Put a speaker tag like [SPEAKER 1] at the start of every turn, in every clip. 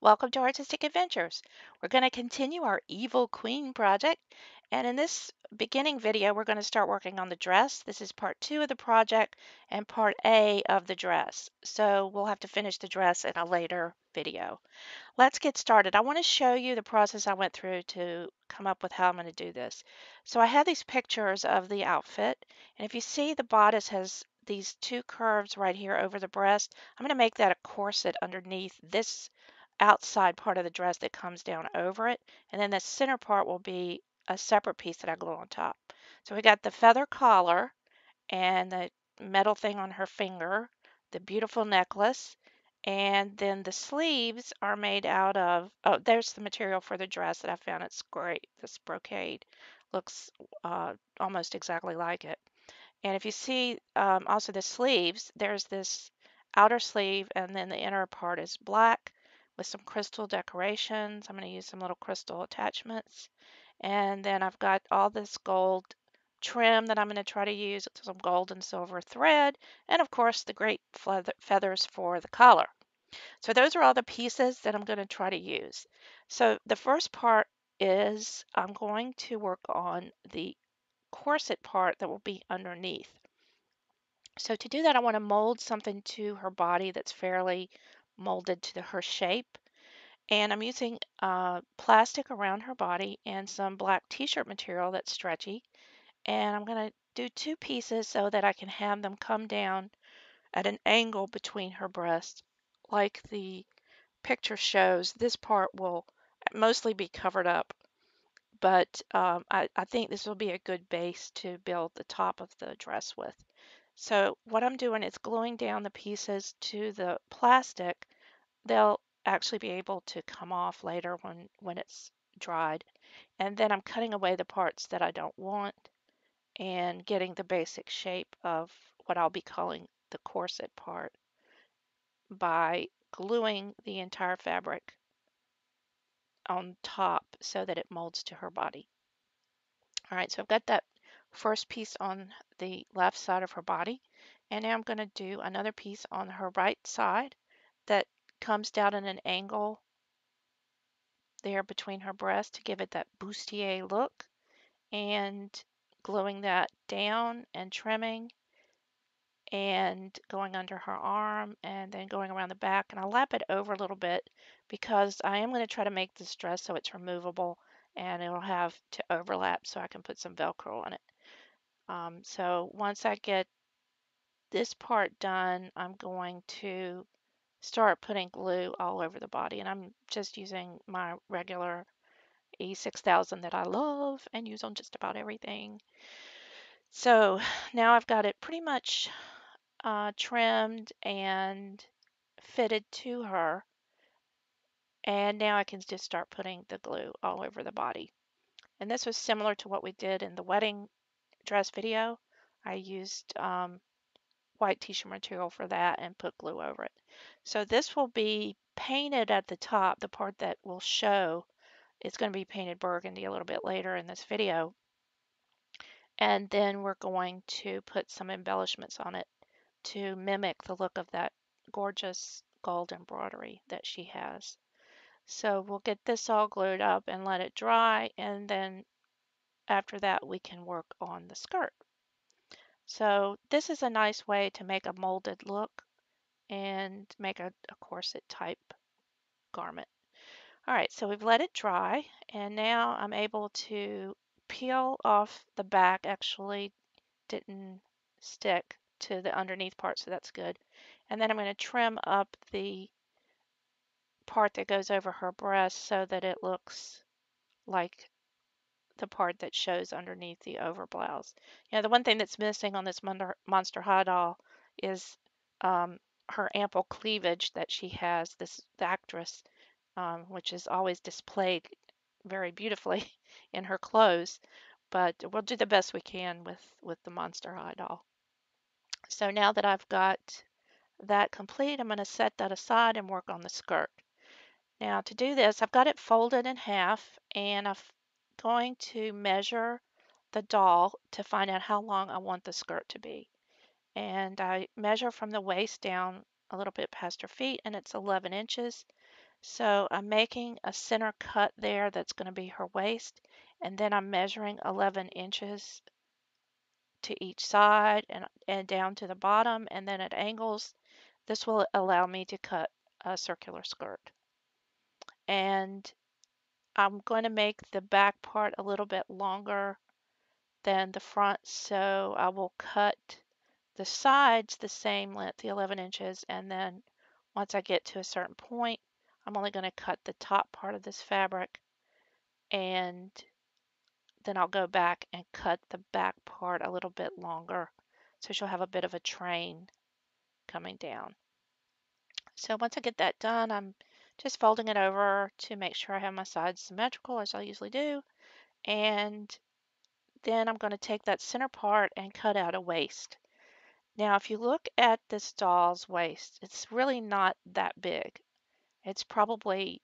[SPEAKER 1] welcome to Artistic Adventures. We're going to continue our Evil Queen project, and in this beginning video, we're going to start working on the dress. This is part 2 of the project and part A of the dress, so we'll have to finish the dress in a later video. Let's get started. I want to show you the process I went through to come up with how I'm going to do this. So I have these pictures of the outfit, and if you see the bodice has these two curves right here over the breast, I'm going to make that a corset underneath this outside part of the dress that comes down over it, and then the center part will be a separate piece that I glue on top. So we got the feather collar and the metal thing on her finger, the beautiful necklace, and then the sleeves are made out of, oh, there's the material for the dress that I found. It's great. This brocade looks almost exactly like it. And if you see also the sleeves, there's this outer sleeve and then the inner part is black with some crystal decorations. I'm going to use some little crystal attachments. And then I've got all this gold trim that I'm going to try to use, some gold and silver thread, and of course the great feathers for the collar. So those are all the pieces that I'm going to try to use. So the first part is I'm going to work on the corset part that will be underneath. So to do that, I want to mold something to her body that's fairly molded to her shape. And I'm using plastic around her body and some black t-shirt material that's stretchy. And I'm going to do two pieces so that I can have them come down at an angle between her breasts. Like the picture shows, this part will mostly be covered up, but I think this will be a good base to build the top of the dress with. So what I'm doing is gluing down the pieces to the plastic. They'll actually be able to come off later when it's dried. And then I'm cutting away the parts that I don't want and getting the basic shape of what I'll be calling the corset part by gluing the entire fabric on top so that it molds to her body. All right, so I've got that first piece on the left side of her body, and now I'm going to do another piece on her right side that comes down at an angle there between her breasts to give it that bustier look, and gluing that down and trimming and going under her arm and then going around the back. And I'll lap it over a little bit because I am going to try to make this dress so it's removable and it'll have to overlap so I can put some Velcro on it. So once I get this part done, I'm going to start putting glue all over the body. And I'm just using my regular E6000 that I love and use on just about everything. So now I've got it pretty much trimmed and fitted to her. And now I can just start putting the glue all over the body. And this was similar to what we did in the wedding dress video. I used white t-shirt material for that and put glue over it. So this will be painted at the top, the part that will show. It's going to be painted burgundy a little bit later in this video. And then we're going to put some embellishments on it to mimic the look of that gorgeous gold embroidery that she has. So we'll get this all glued up and let it dry, and then after that we can work on the skirt. So this is a nice way to make a molded look and make a corset type garment. All right, so we've let it dry, and now I'm able to peel off the back. Actually didn't stick to the underneath part, so that's good. And then I'm going to trim up the part that goes over her breast so that it looks like the part that shows underneath the overblouse. You know, the one thing that's missing on this Monster High doll is her ample cleavage that she has, the actress, which is always displayed very beautifully in her clothes. But we'll do the best we can with the Monster High doll. So now that I've got that complete, I'm going to set that aside and work on the skirt. Now to do this, I've got it folded in half, and I'm going to measure the doll to find out how long I want the skirt to be. And I measure from the waist down a little bit past her feet, and it's 11 inches. So I'm making a center cut there that's going to be her waist, and then I'm measuring 11 inches to each side and down to the bottom, and then at angles. This will allow me to cut a circular skirt. And I'm going to make the back part a little bit longer than the front, so I will cut the sides the same length, the 11 inches, and then once I get to a certain point, I'm only going to cut the top part of this fabric, and then I'll go back and cut the back part a little bit longer, so she'll have a bit of a train coming down. So once I get that done, I'm just folding it over to make sure I have my sides symmetrical as I usually do. And then I'm going to take that center part and cut out a waist. Now, if you look at this doll's waist, it's really not that big. It's probably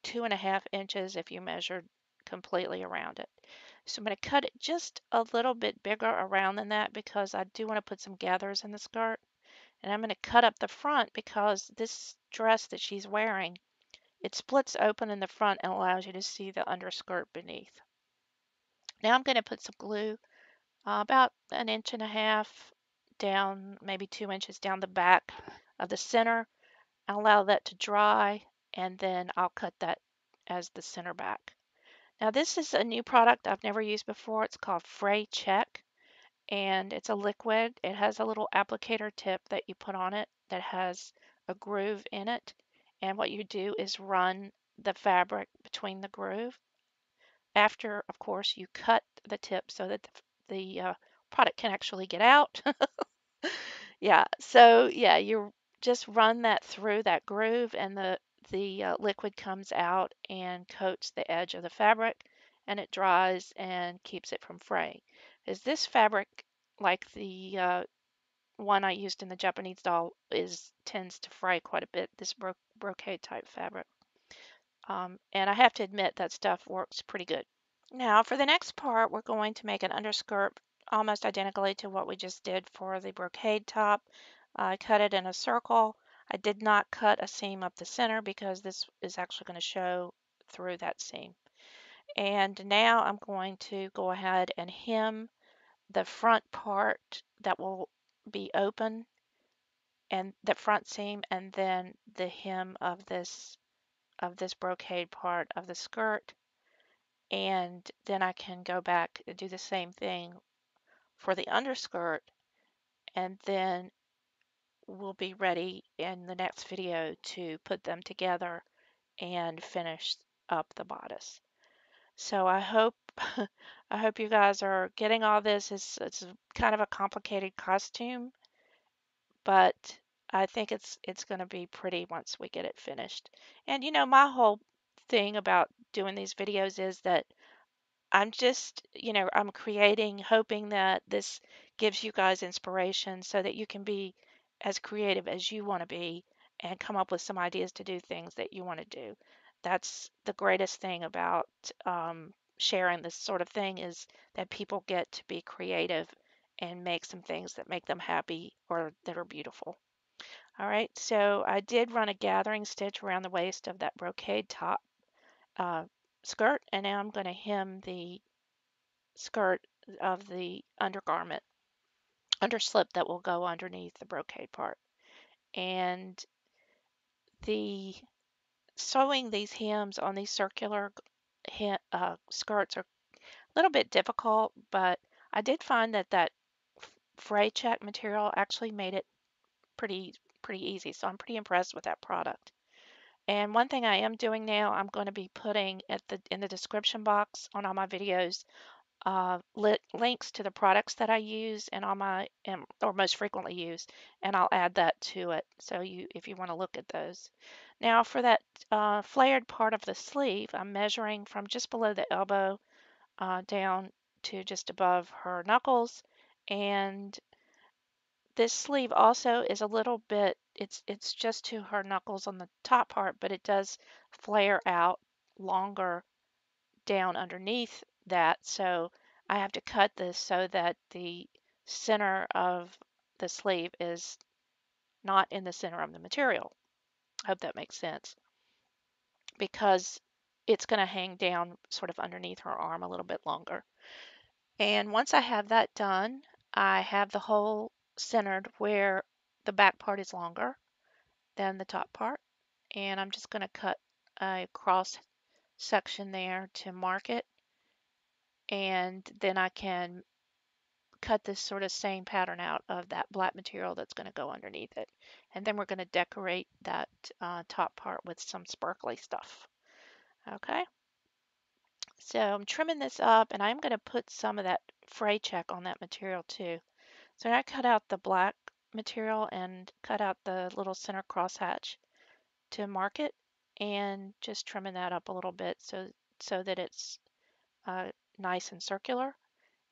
[SPEAKER 1] 2.5 inches if you measured completely around it. So I'm going to cut it just a little bit bigger around than that because I do want to put some gathers in the skirt. And I'm going to cut up the front because this dress that she's wearing, it splits open in the front and allows you to see the underskirt beneath. Now I'm going to put some glue about 1.5 inches down, maybe 2 inches down the back of the center. I'll allow that to dry, and then I'll cut that as the center back. Now this is a new product I've never used before. It's called Fray Check, and it's a liquid. It has a little applicator tip that you put on it that has a groove in it. And what you do is run the fabric between the groove. After, of course, you cut the tip so that the product can actually get out. Yeah, so yeah, you just run that through that groove, and the liquid comes out and coats the edge of the fabric, and it dries and keeps it from fraying. Is this fabric, like the one I used in the Japanese doll, is tends to fray quite a bit, this brocade type fabric. And I have to admit that stuff works pretty good. Now for the next part, we're going to make an underskirt almost identically to what we just did for the brocade top. I cut it in a circle. I did not cut a seam up the center because this is actually going to show through that seam. And now I'm going to go ahead and hem the front part that will be open and the front seam, and then the hem of this brocade part of the skirt, and then I can go back and do the same thing for the underskirt, and then we'll be ready in the next video to put them together and finish up the bodice. So I hope I hope you guys are getting all this. It's kind of a complicated costume, but I think it's going to be pretty once we get it finished. And you know, my whole thing about doing these videos is that I'm just, I'm creating, hoping that this gives you guys inspiration so that you can be as creative as you want to be and come up with some ideas to do things that you want to do. That's the greatest thing about sharing this sort of thing, is that people get to be creative and make some things that make them happy or that are beautiful. All right, so I did run a gathering stitch around the waist of that brocade top uh, skirt, and now I'm going to hem the skirt of the undergarment, underslip that will go underneath the brocade part. And the sewing these hems on these circular skirts are a little bit difficult, but I did find that fray check material actually made it pretty easy. So I'm pretty impressed with that product. And one thing I am doing now, I'm going to be putting in the description box on all my videos links to the products that I use and all my or most frequently use, and I'll add that to it. So if you want to look at those. Now for that flared part of the sleeve, I'm measuring from just below the elbow down to just above her knuckles, and this sleeve also is a little bit, it's just to her knuckles on the top part, but it does flare out longer down underneath that. So I have to cut this so that the center of the sleeve is not in the center of the material. I hope that makes sense. because it's going to hang down sort of underneath her arm a little bit longer. And once I have that done, I have the hole centered where the back part is longer than the top part. And I'm just going to cut a cross section there to mark it. And then I can cut this sort of same pattern out of that black material that's going to go underneath it. And then we're going to decorate that top part with some sparkly stuff. Okay, so I'm trimming this up, and I'm going to put some of that fray check on that material too. So I cut out the black material and cut out the little center crosshatch to mark it, and just trimming that up a little bit so that it's nice and circular.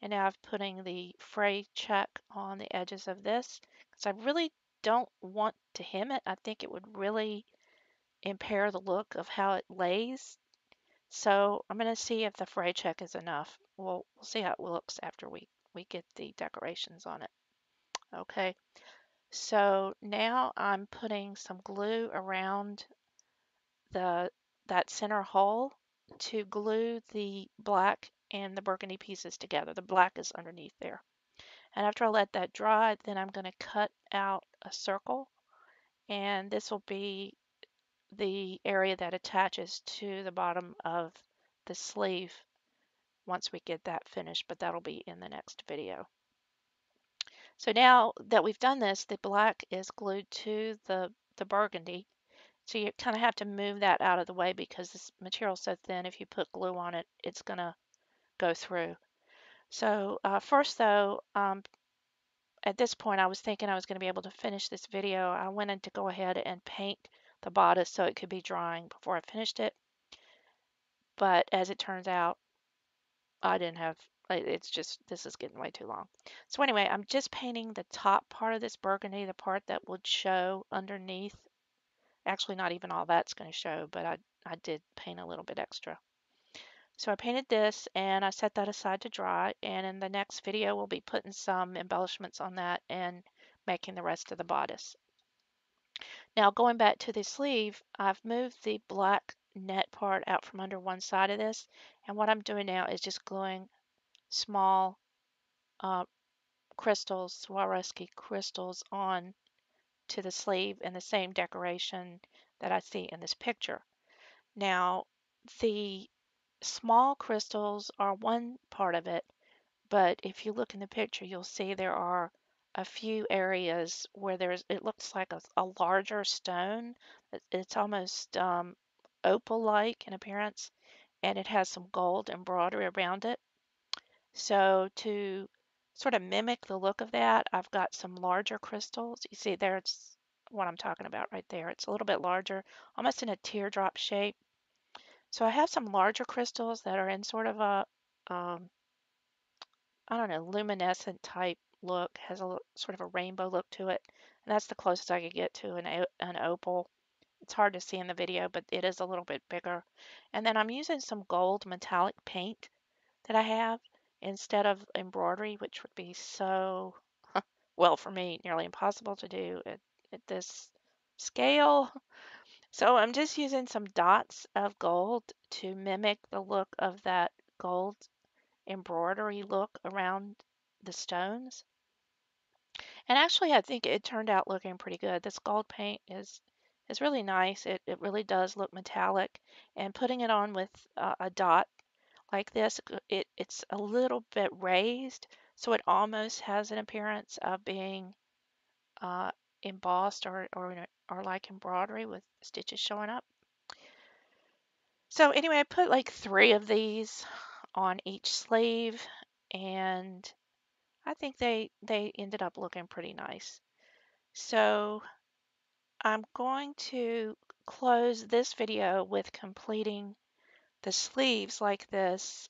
[SPEAKER 1] And now I'm putting the fray check on the edges of this because I really don't want to hem it. I think it would really impair the look of how it lays. So I'm going to see if the fray check is enough. We'll see how it looks after we get the decorations on it. Okay, so now I'm putting some glue around the that center hole to glue the black and the burgundy pieces together. The black is underneath there. And after I let that dry, then I'm going to cut out a circle, and this will be the area that attaches to the bottom of the sleeve once we get that finished, but that'll be in the next video. So now that we've done this, the black is glued to the burgundy. So you kind of have to move that out of the way because this material is so thin, if you put glue on it, it's going to go through. So first though, at this point I was thinking I was going to be able to finish this video. I wanted to go ahead and paint the bodice so it could be drying before I finished it. But as it turns out, I didn't have, it's just, this is getting way too long. So anyway, I'm just painting the top part of this burgundy, the part that would show underneath. Actually, not even all that's going to show, but I did paint a little bit extra. So I painted this and I set that aside to dry, and in the next video we'll be putting some embellishments on that and making the rest of the bodice. Now going back to the sleeve, I've moved the black net part out from under one side of this, and what I'm doing now is just gluing small uh, crystals, Swarovski crystals, on to the sleeve in the same decoration that I see in this picture. Now the small crystals are one part of it, but if you look in the picture, you'll see there are a few areas where it looks like a larger stone. It's almost opal-like in appearance, and it has some gold embroidery around it. So to sort of mimic the look of that, I've got some larger crystals. You see there, it's what I'm talking about right there. It's a little bit larger, almost in a teardrop shape. So I have some larger crystals that are in sort of a, I don't know, luminescent type look, has a sort of a rainbow look to it. And that's the closest I could get to an opal. It's hard to see in the video, but it is a little bit bigger. And then I'm using some gold metallic paint that I have instead of embroidery, which would be so, well, for me, nearly impossible to do at this scale. So I'm just using some dots of gold to mimic the look of that gold embroidery look around the stones. And actually, I think it turned out looking pretty good. This gold paint is really nice. It really does look metallic. And putting it on with a dot like this, it's a little bit raised, so it almost has an appearance of being uh, embossed or like embroidery with stitches showing up. So anyway, I put like 3 of these on each sleeve, and I think they ended up looking pretty nice. So I'm going to close this video with completing the sleeves like this,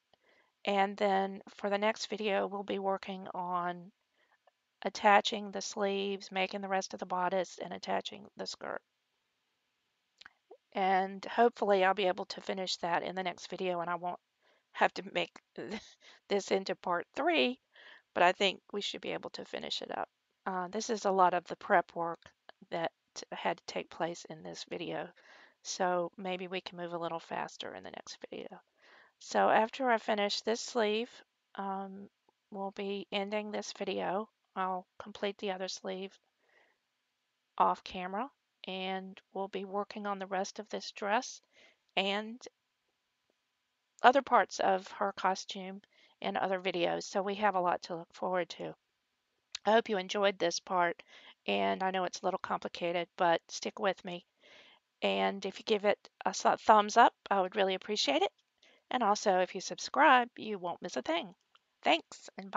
[SPEAKER 1] and then for the next video we'll be working on attaching the sleeves, making the rest of the bodice, and attaching the skirt. And hopefully I'll be able to finish that in the next video and I won't have to make this into part 3, but I think we should be able to finish it up. This is a lot of the prep work that had to take place in this video. So maybe we can move a little faster in the next video. So after I finish this sleeve, um, we'll be ending this video. I'll complete the other sleeve off camera, and we'll be working on the rest of this dress and other parts of her costume in other videos. So we have a lot to look forward to. I hope you enjoyed this part, and I know it's a little complicated, but stick with me. And if you give it a thumbs up, I would really appreciate it. And also, if you subscribe, you won't miss a thing. Thanks, and bye.